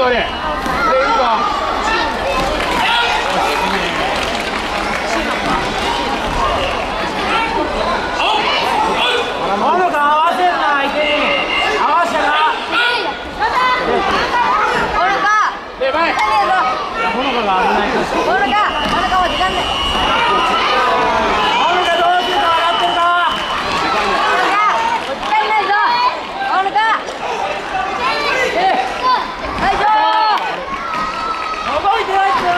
ぞ俺。でいいか。モノが合わせるな相手に。合わせな。で前。モノが危ない。モノがもう時間ない。モノがどうするか分かってるか。時間ないぞ。モノが。大丈夫。動いてないっすよ。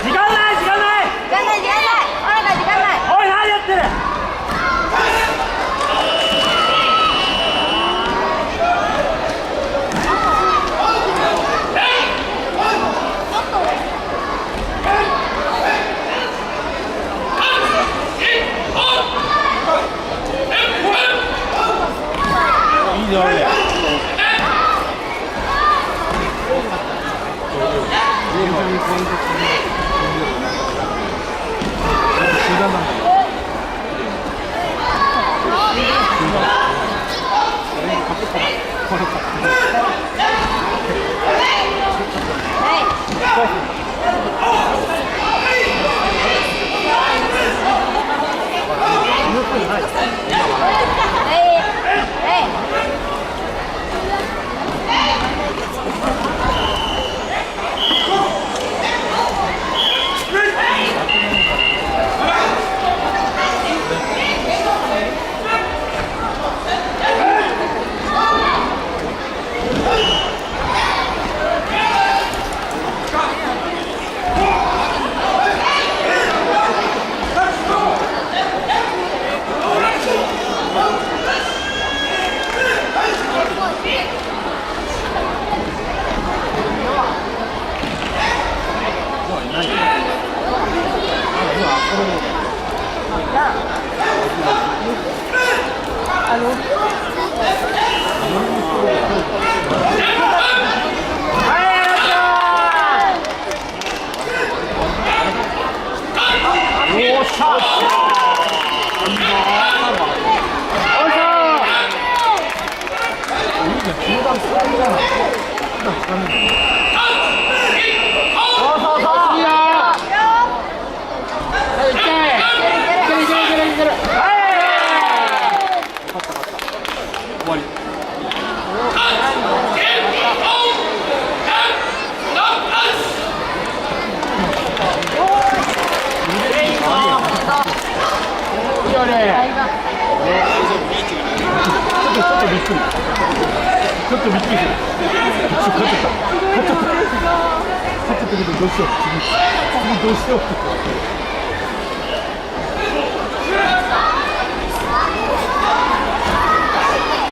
時間ない。おい何やってる。いいぞ俺。ちょっとびっくりする。勝っちゃったけどどうしよう。次どうしよう。